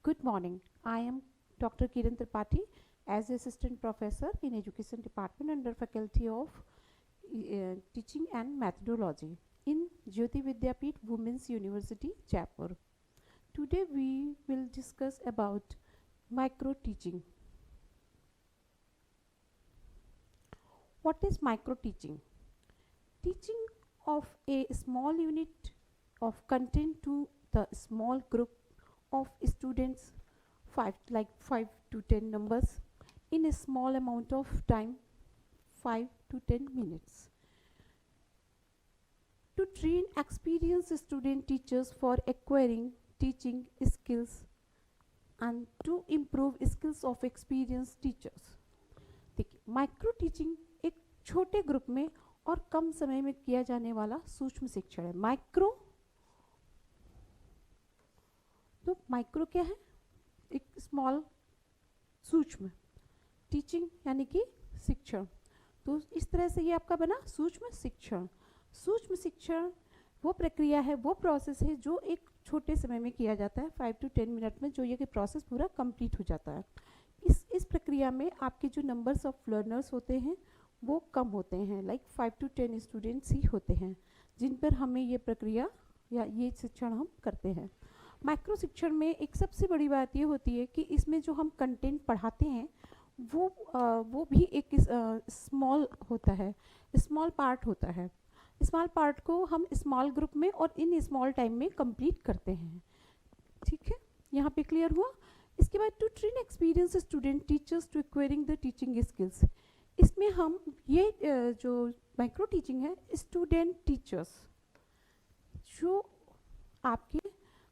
Good morning. I am Dr. Kiran Tripathi as Assistant Professor in Education Department under Faculty of Teaching and Methodology in Jyoti Vidyapeeth Women's University, Jaipur. Today we will discuss about micro teaching. What is micro teaching? Teaching of a small unit of content to the small group of students, 5 to 10 numbers, in a small amount of time, 5 to 10 minutes, to train experienced student teachers for acquiring teaching skills and to improve skills of experienced teachers. देखिए, micro teaching एक छोटे group में और कम समय में किया जाने वाला सूक्ष्म शिक्षण है. माइक्रो तो माइक्रो क्या है? एक स्मॉल, सूक्ष्म. टीचिंग यानी कि शिक्षण. तो इस तरह से ये आपका बना सूक्ष्म शिक्षण. सूक्ष्म शिक्षण वो प्रक्रिया है, वो प्रोसेस है जो एक छोटे समय में किया जाता है, 5 to 10 मिनट में, जो ये प्रोसेस पूरा कंप्लीट हो जाता है. इस प्रक्रिया में आपके जो नंबर्स ऑफ लर्नर्स होते हैं वो कम होते हैं, लाइक 5 to 10 स्टूडेंट्स ही होते हैं जिन पर हमें ये प्रक्रिया या ये शिक्षण हम करते हैं. माइक्रो शिक्षण में एक सबसे बड़ी बात ये होती है कि इसमें जो हम कंटेंट पढ़ाते हैं वो भी एक स्मॉल होता है, स्मॉल पार्ट होता है. स्मॉल पार्ट को हम स्मॉल ग्रुप में और इन स्मॉल टाइम में कंप्लीट करते हैं. ठीक है, यहाँ पे क्लियर हुआ. इसके बाद to train experienced student teachers to acquiring the teaching skills. इसमें हम ये जो माइक्रो टीचिंग है, स्टूडेंट टीचर्स जो आपके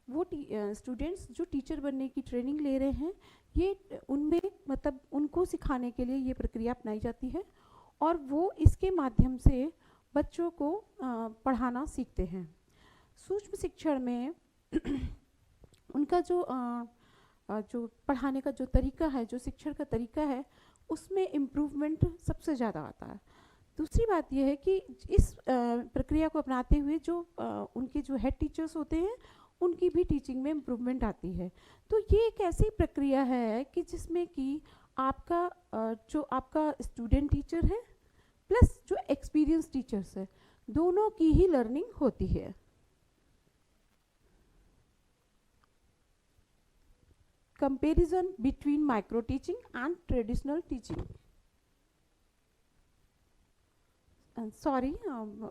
वो स्टूडेंट्स जो टीचर बनने की ट्रेनिंग ले रहे हैं, ये उनमें मतलब उनको सिखाने के लिए ये प्रक्रिया अपनाई जाती है और वो इसके माध्यम से बच्चों को पढ़ाना सीखते हैं. सूक्ष्म शिक्षण में उनका जो पढ़ाने का जो तरीका है, जो शिक्षण का तरीका है, उसमें इम्प्रूवमेंट सबसे ज़्यादा आता है. दूसरी बात यह है कि इस प्रक्रिया को अपनाते हुए जो उनके जो हेड टीचर्स होते हैं उनकी भी टीचिंग में इम्प्रूवमेंट आती है. तो ये एक ऐसी प्रक्रिया है कि जिसमें कि जो आपका स्टूडेंट टीचर है प्लस जो एक्सपीरियंस टीचर्स है, दोनों की ही लर्निंग होती है. Comparison between micro teaching and traditional teaching. And sorry,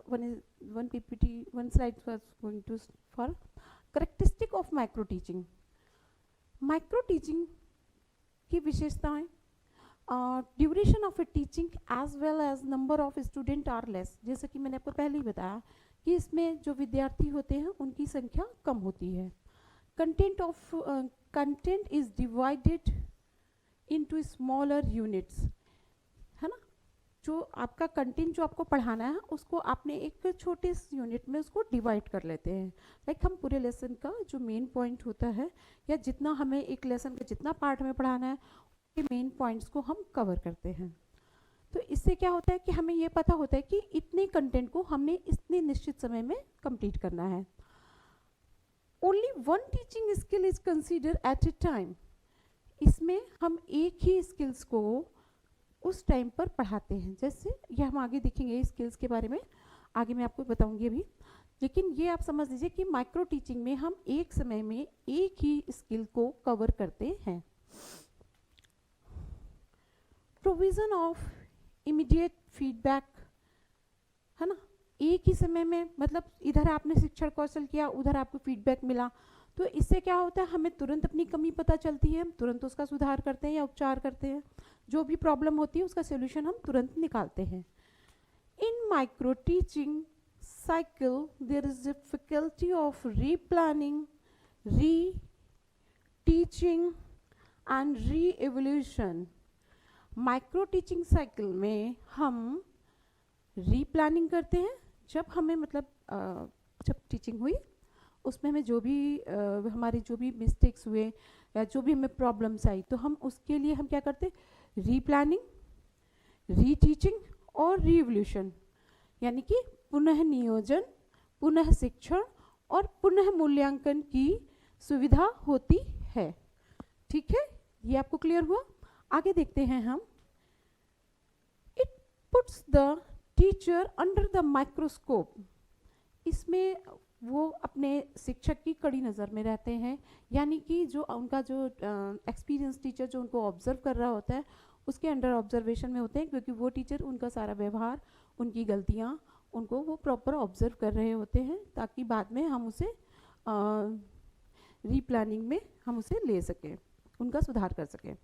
one PPT, one slide was going to for characteristic of micro teaching. Micro teaching की विशेषताएं, duration of a teaching as well as number of student are less. जैसे कि मैंने आपको पहले ही बताया कि इसमें जो विद्यार्थी होते हैं उनकी संख्या कम होती है. Content is divided into smaller units, है ना. जो आपका कंटेंट जो आपको पढ़ाना है उसको आपने एक छोटे यूनिट में उसको डिवाइड कर लेते हैं. लाइक हम पूरे लेसन का जो मेन पॉइंट होता है या जितना हमें एक लेसन का जितना पार्ट हमें पढ़ाना है, मेन पॉइंट्स को हम कवर करते हैं. तो इससे क्या होता है कि हमें ये पता होता है कि इतने कंटेंट को हमने इतने निश्चित समय में कंप्लीट करना है. Only one teaching skill is consider at a time. इसमें हम एक ही स्किल्स को उस टाइम पर पढ़ाते हैं. जैसे ये हम आगे देखेंगे स्किल्स के बारे में, आगे मैं आपको बताऊंगी अभी. लेकिन ये आप समझ लीजिए कि माइक्रो टीचिंग में हम एक समय में एक ही स्किल को कवर करते हैं. प्रोविजन ऑफ इमीडिएट फीडबैक, है ना. एक ही समय में मतलब इधर आपने शिक्षण कौशल किया, उधर आपको फीडबैक मिला, तो इससे क्या होता है, हमें तुरंत अपनी कमी पता चलती है, हम तुरंत उसका सुधार करते हैं या उपचार करते हैं. जो भी प्रॉब्लम होती है उसका सोल्यूशन हम तुरंत निकालते हैं. In micro teaching cycle there is difficulty of replanning, re teaching and re evaluation. Micro teaching cycle में हम रीप्लानिंग करते हैं. जब हमें मतलब जब टीचिंग हुई उसमें हमें जो भी हमारे जो भी मिस्टेक्स हुए या जो भी हमें प्रॉब्लम्स आई, तो हम उसके लिए हम क्या करते, रीप्लानिंग, री टीचिंग और रीएवोल्यूशन, यानी कि पुनः नियोजन, पुनः शिक्षण और पुनः मूल्यांकन की सुविधा होती है. ठीक है, ये आपको क्लियर हुआ। आगे देखते हैं हम। It puts the teacher under the microscope. इसमें वो अपने शिक्षक की कड़ी नज़र में रहते हैं, यानी कि जो उनका जो एक्सपीरियंस टीचर जो उनको ऑब्जर्व कर रहा होता है उसके अंडर ऑब्जर्वेशन में होते हैं, क्योंकि वो टीचर उनका सारा व्यवहार, उनकी गलतियाँ, उनको वो प्रॉपर ऑब्जर्व कर रहे होते हैं, ताकि बाद में हम उसे रीप्लानिंग में हम उसे ले सकें, उनका सुधार कर सकें।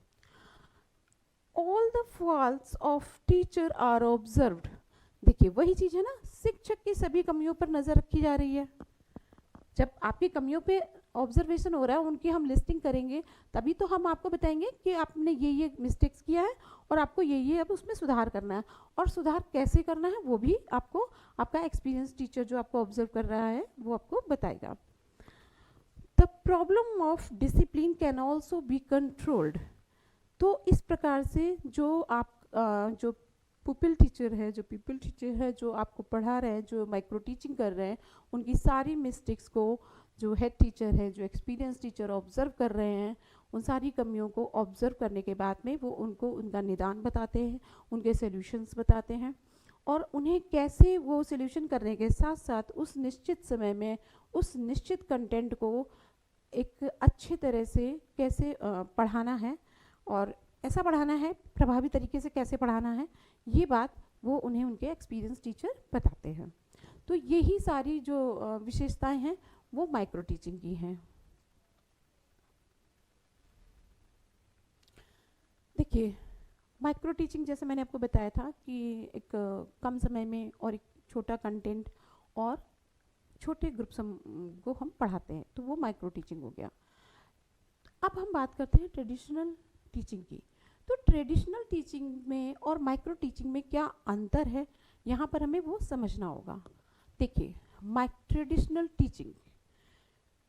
All the faults of teacher are observed. देखिए वही चीज़ है ना, शिक्षक की सभी कमियों पर नज़र रखी जा रही है। जब आपकी कमियों पे ऑब्जर्वेशन हो रहा है, उनकी हम लिस्टिंग करेंगे, तभी तो हम आपको बताएंगे कि आपने ये मिस्टेक्स किया है और आपको ये अब उसमें सुधार करना है। और सुधार कैसे करना है वो भी आपको आपका एक्सपीरियंस टीचर जो आपको ऑब्जर्व कर रहा है वो आपको बताएगा। The problem of discipline can also be controlled. तो इस प्रकार से जो आप जो पुपिल टीचर है, जो पीपल टीचर है, जो आपको पढ़ा रहे हैं, जो माइक्रो टीचिंग कर रहे हैं, उनकी सारी मिस्टेक्स को जो हेड टीचर है, जो एक्सपीरियंस टीचर ऑब्जर्व कर रहे हैं, उन सारी कमियों को ऑब्जर्व करने के बाद में वो उनको उनका निदान बताते हैं, उनके सॉल्यूशंस बताते हैं, और उन्हें कैसे वो सॉल्यूशन करने के साथ साथ उस निश्चित समय में उस निश्चित कंटेंट को एक अच्छी तरह से कैसे पढ़ाना है और ऐसा पढ़ाना है, प्रभावी तरीके से कैसे पढ़ाना है, ये बात वो उन्हें उनके एक्सपीरियंस टीचर बताते हैं। तो यही सारी जो विशेषताएं हैं वो माइक्रो टीचिंग की हैं। देखिए माइक्रो टीचिंग जैसे मैंने आपको बताया था कि एक कम समय में और एक छोटा कंटेंट और छोटे ग्रुप को हम पढ़ाते हैं, तो वो माइक्रो टीचिंग हो गया। अब हम बात करते हैं ट्रेडिशनल टीचिंग की। तो ट्रेडिशनल टीचिंग में और माइक्रो टीचिंग में क्या अंतर है, यहाँ पर हमें वो समझना होगा। देखिए traditional teaching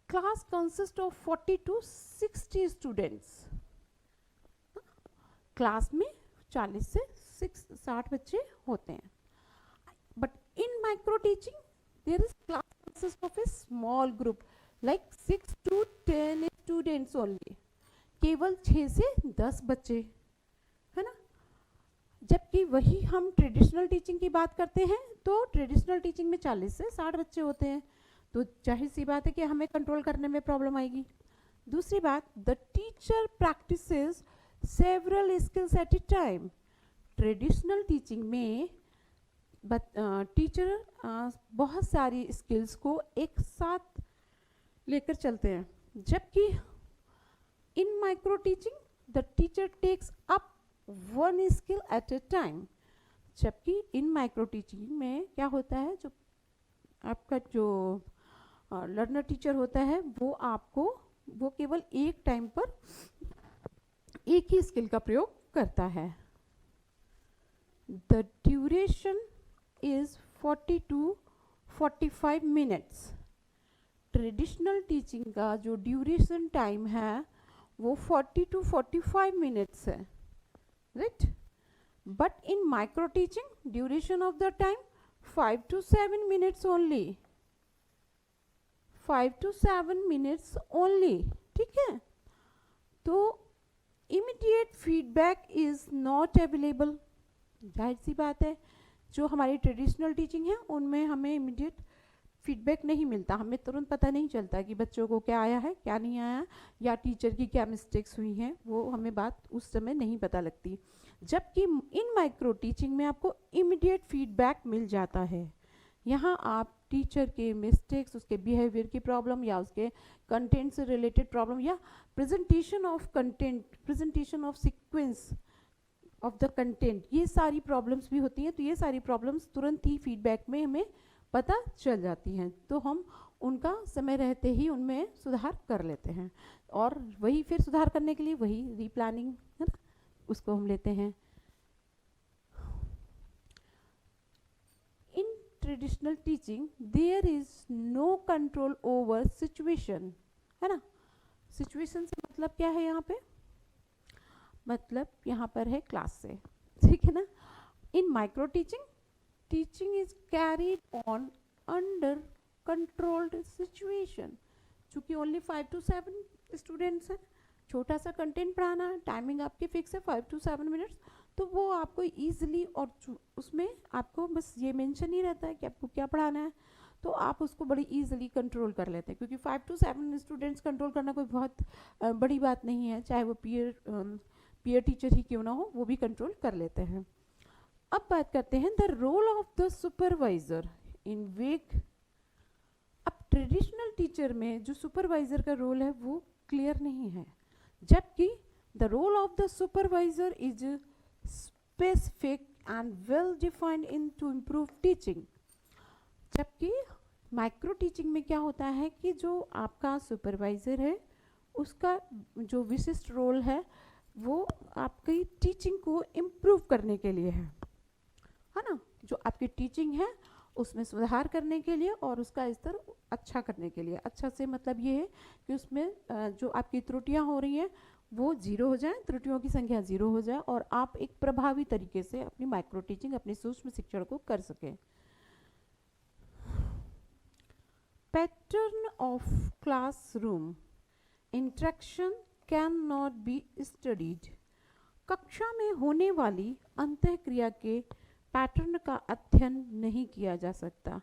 class consist of 40 to 60 students. Class में 40 से 60 बच्चे होते हैं। But in micro teaching there is class consist of a small group like 6 to 10 students only. केवल 6 से 10 बच्चे, है ना। जबकि वही हम ट्रेडिशनल टीचिंग की बात करते हैं तो ट्रेडिशनल टीचिंग में 40 से 60 बच्चे होते हैं, तो जाहिर सी बात है कि हमें कंट्रोल करने में प्रॉब्लम आएगी। दूसरी बात, the teacher practices several skills at a time. Traditional teaching में टीचर बहुत सारी स्किल्स को एक साथ लेकर चलते हैं, जबकि in micro teaching the teacher takes up one skill at a time. जबकि इन माइक्रो टीचिंग में क्या होता है, जो आपका जो लर्नर टीचर होता है वो केवल एक टाइम पर एक ही स्किल का प्रयोग करता है। The duration is 40 to 45 minutes. Traditional teaching का जो ड्यूरेशन टाइम है वो 40 to 45 मिनट्स है, right. But in micro teaching duration of the time 5 to 7 minutes only. 5 to 7 minutes only, ठीक है। तो immediate feedback is not available. जाहिर सी बात है, जो हमारी ट्रेडिशनल टीचिंग है उनमें हमें इमीडिएट फीडबैक नहीं मिलता, हमें तुरंत पता नहीं चलता कि बच्चों को क्या आया है क्या नहीं आया, या टीचर की क्या मिस्टेक्स हुई हैं, वो हमें बात उस समय नहीं पता लगती। जबकि इन माइक्रो टीचिंग में आपको इमीडिएट फीडबैक मिल जाता है। यहाँ आप टीचर के मिस्टेक्स, उसके बिहेवियर की प्रॉब्लम या उसके कंटेंट से रिलेटेड प्रॉब्लम या presentation of content, presentation of sequence of the content, ये सारी प्रॉब्लम्स भी होती हैं। तो ये सारी प्रॉब्लम्स तुरंत ही फीडबैक में हमें पता चल जाती हैं, तो हम उनका समय रहते ही उनमें सुधार कर लेते हैं। और वही फिर सुधार करने के लिए वही रीप्लानिंग है ना, उसको हम लेते हैं। In traditional teaching there is no control over situation, है ना। सिचुएशन से मतलब क्या है यहाँ पे, मतलब यहाँ पर है क्लास से, ठीक है ना। In micro teaching teaching is carried on under controlled situation. चूँकि ओनली 5 to 7 स्टूडेंट्स हैं, छोटा सा कंटेंट पढ़ाना है, टाइमिंग आपकी फिक्स है 5 to 7 मिनट्स, तो वो आपको ईजिली, और उसमें आपको बस ये मेंशन ही रहता है कि आपको क्या पढ़ाना है, तो आप उसको बड़ी ईजिली कंट्रोल कर लेते हैं, क्योंकि 5 to 7 स्टूडेंट्स कंट्रोल करना कोई बहुत बड़ी बात नहीं है, चाहे वो पीयर टीचर ही क्यों ना हो, वो भी कंट्रोल कर लेते हैं। अब बात करते हैं the role of the supervisor in weak. अब ट्रेडिशनल टीचर में जो सुपरवाइजर का रोल है वो क्लियर नहीं है, जबकि the role of the supervisor is specific and well defined in to improve teaching. जबकि माइक्रो टीचिंग में क्या होता है कि जो आपका सुपरवाइजर है उसका जो विशिष्ट रोल है वो आपकी टीचिंग को इम्प्रूव करने के लिए है ना, जो आपकी टीचिंग है उसमें सुधार करने के लिए और उसका स्तर अच्छा करने के लिए। अच्छा से मतलब ये है कि उसमें जो आपकी त्रुटियां हो रही हैं वो जीरो हो जाए, त्रुटियों की संख्या जीरो हो जाए और आप एक प्रभावी तरीके से अपनी माइक्रो टीचिंग, अपनी सूक्ष्म शिक्षण को कर सकें। Pattern of classroom interaction can not be studied. कक्षा में होने वाली अंतःक्रिया के पैटर्न का अध्ययन नहीं किया जा सकता।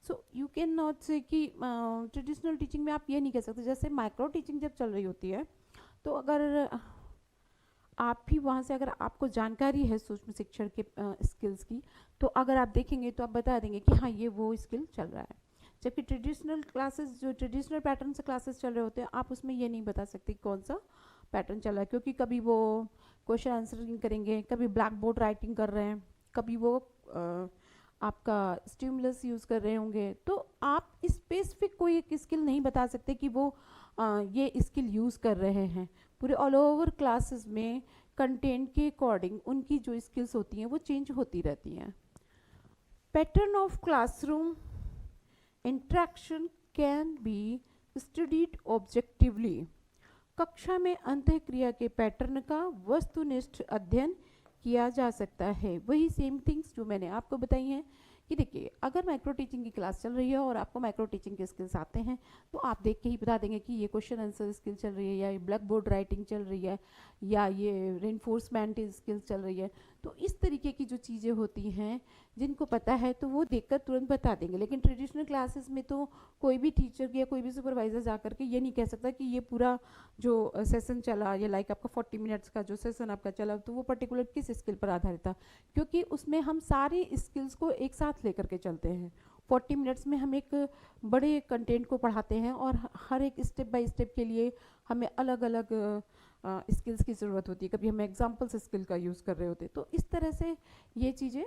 सो यू कैन नॉट से कि ट्रेडिशनल टीचिंग में आप ये नहीं कह सकते, जैसे माइक्रो टीचिंग जब चल रही होती है तो अगर आप भी वहाँ से, अगर आपको जानकारी है सूक्ष्म शिक्षण के स्किल्स की, तो अगर आप देखेंगे तो आप बता देंगे कि हाँ ये वो स्किल चल रहा है। जबकि ट्रेडिशनल क्लासेस, जो ट्रेडिशनल पैटर्न से क्लासेस चल रहे होते हैं, आप उसमें ये नहीं बता सकते कौन सा पैटर्न चल रहा है, क्योंकि कभी वो क्वेश्चन आंसरिंग करेंगे, कभी ब्लैक बोर्ड राइटिंग कर रहे हैं, कभी वो आपका स्टिमुलस यूज़ कर रहे होंगे, तो आप स्पेसिफिक कोई एक स्किल नहीं बता सकते कि वो ये स्किल यूज़ कर रहे हैं। पूरे ऑल ओवर क्लासेस में कंटेंट के अकॉर्डिंग उनकी जो स्किल्स होती हैं वो चेंज होती रहती हैं। Pattern of classroom interaction can be studied objectively. कक्षा में अंतःक्रिया के पैटर्न का वस्तुनिष्ठ अध्ययन किया जा सकता है। वही सेम थिंग्स जो मैंने आपको बताई हैं कि देखिए, अगर माइक्रो टीचिंग की क्लास चल रही है और आपको माइक्रो टीचिंग के स्किल्स आते हैं तो आप देख के ही बता देंगे कि ये क्वेश्चन आंसर स्किल चल रही है, या ये ब्लैक बोर्ड राइटिंग चल रही है, या ये रेनफोर्समेंट स्किल्स चल रही है। तो इस तरीके की जो चीज़ें होती हैं जिनको पता है तो वो देखकर तुरंत बता देंगे। लेकिन ट्रेडिशनल क्लासेस में तो कोई भी टीचर या कोई भी सुपरवाइजर जा करके ये नहीं कह सकता कि ये पूरा जो सेशन चला, या लाइक आपका 40 मिनट्स का जो सेशन आपका चला, तो वो पर्टिकुलर किस स्किल पर आधारित था, क्योंकि उसमें हम सारी स्किल्स को एक साथ लेकर के चलते हैं। 40 मिनट्स में हम एक बड़े कंटेंट को पढ़ाते हैं और हर एक स्टेप बाय स्टेप के लिए हमें अलग अलग स्किल्स की ज़रूरत होती है। कभी हम एग्जाम्पल्स स्किल का यूज़ कर रहे होते हैं। तो इस तरह से ये चीज़ें,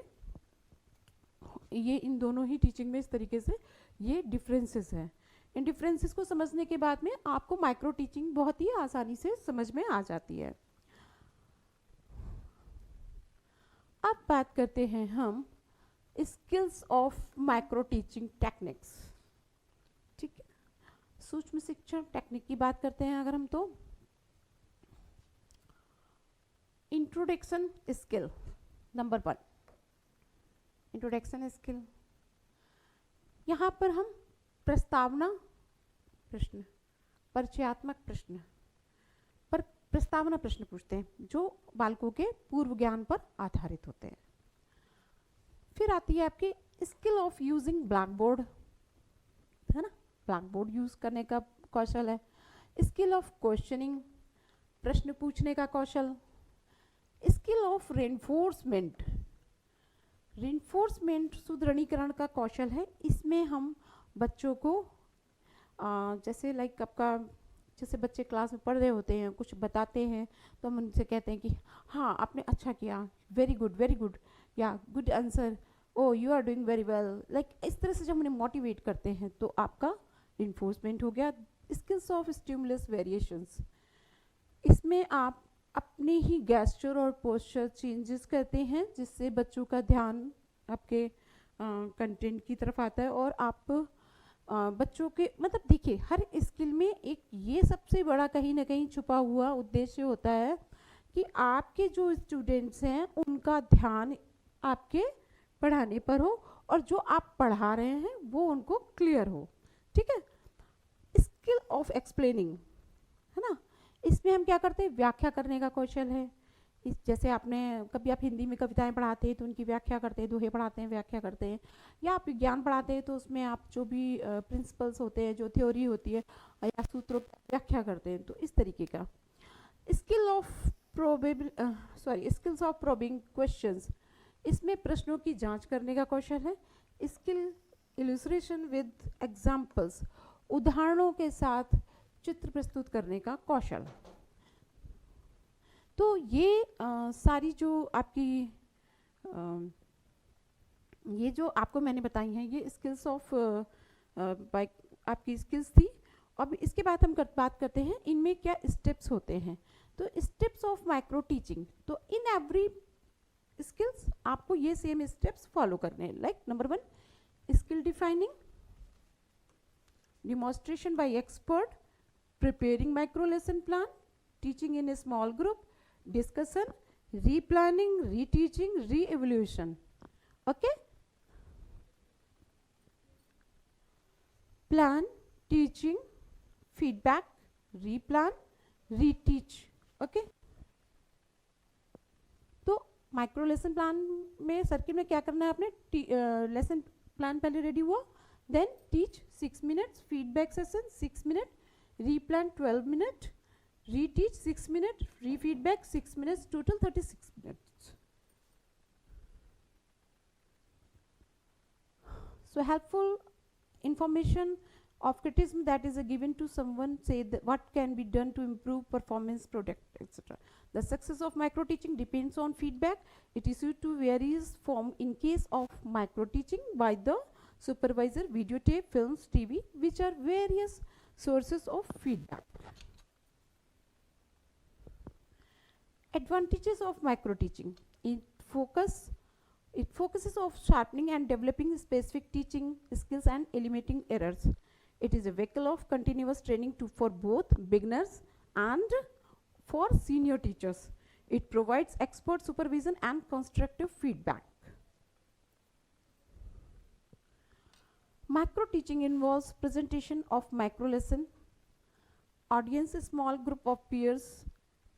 ये इन दोनों ही टीचिंग में इस तरीके से ये डिफरेंसेस हैं। इन डिफरेंसेस को समझने के बाद में आपको माइक्रो टीचिंग बहुत ही आसानी से समझ में आ जाती है। अब बात करते हैं हम skills of micro teaching techniques. ठीक है, सूक्ष्म शिक्षण टेक्निक की बात करते हैं अगर हम, तो introduction skill number 1, introduction skill. यहाँ पर हम प्रस्तावना प्रश्न, परिचयात्मक प्रश्न पर प्रस्तावना प्रश्न पूछते हैं जो बालकों के पूर्व ज्ञान पर आधारित होते हैं। फिर आती है आपकी skill of using black board, है ना, ब्लैक बोर्ड यूज करने का कौशल है। स्किल ऑफ क्वेश्चनिंग, प्रश्न पूछने का कौशल। स्किल ऑफ रेनफोर्समेंट, रेनफोर्समेंट सुदृढ़ीकरण का कौशल है। इसमें हम बच्चों को जैसे लाइक आपका, जैसे बच्चे क्लास में पढ़ रहे होते हैं, कुछ बताते हैं, तो हम उनसे कहते हैं कि हाँ आपने अच्छा किया, वेरी गुड, या good answer, oh you are doing very well, like इस तरह से जब उन्हें मोटिवेट करते हैं तो आपका रिइंफोर्समेंट हो गया। स्किल्स ऑफ स्टिमुलस वेरिएशंस, इसमें आप अपने ही गेस्चर और पोस्चर चेंजेस करते हैं जिससे बच्चों का ध्यान आपके कंटेंट की तरफ आता है और आप बच्चों के, मतलब देखिए हर स्किल में एक ये सबसे बड़ा कहीं ना कहीं छुपा हुआ उद्देश्य होता है कि आपके जो स्टूडेंट्स हैं उनका ध्यान आपके पढ़ाने पर हो और जो आप पढ़ा रहे हैं वो उनको क्लियर हो। ठीक है, स्किल ऑफ एक्सप्लेनिंग, है ना, इसमें हम क्या करते हैं, व्याख्या करने का कौशल है। इस जैसे आपने कभी आप हिंदी में कविताएं पढ़ाते हैं तो उनकी व्याख्या करते हैं, दोहे पढ़ाते हैं व्याख्या करते हैं, या आप विज्ञान पढ़ाते हैं तो उसमें आप जो भी प्रिंसिपल्स होते हैं, जो थ्योरी होती है या सूत्रों की व्याख्या करते हैं, तो इस तरीके का। Skill of skills of probing questions, इसमें प्रश्नों की जांच करने का कौशल है। स्किल इलस्ट्रेशन विद एग्जाम्पल्स, उदाहरणों के साथ चित्र प्रस्तुत करने का कौशल। तो ये सारी जो आपकी ये जो आपको मैंने बताई हैं, ये स्किल्स ऑफ आपकी स्किल्स थी। अब इसके बाद हम बात करते हैं इनमें क्या स्टेप्स होते हैं। तो स्टेप्स ऑफ माइक्रो टीचिंग, तो इन एवरी स्किल्स आपको ये सेम स्टेप्स फॉलो करने हैं। Like number 1, skill defining, demonstration by expert, preparing micro lesson plan, teaching in a small group, discussion, replanning, reteaching, re-evaluation. Okay? Plan, teaching, feedback, replan, reteach. Okay? तो micro lesson plan में circuit में क्या करना है आपने, lesson plan पहले ready हुआ, then teach 6 minutes, feedback session 6 minutes, replan 12 minutes, reteach 6 minutes, re-feedback 6 minutes, total 36 minutes. So helpful information of criticism that is given to someone, say that what can be done to improve performance, product, etc. The success of micro teaching depends on feedback. It is issued to various form in case of micro teaching by the supervisor, videotape, films, TV, which are various sources of feedback. Advantages of micro teaching: it focuses on sharpening and developing specific teaching skills and eliminating errors. It is a vehicle of continuous training for both beginners and for senior teachers. It provides expert supervision and constructive feedback. Micro teaching involves presentation of micro lesson. Audience, a small group of peers.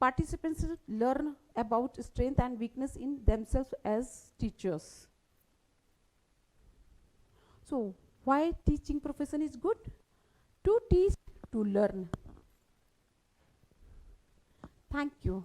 Participants learn about strength and weakness in themselves as teachers. So, why teaching profession is good? To teach, to learn. Thank you.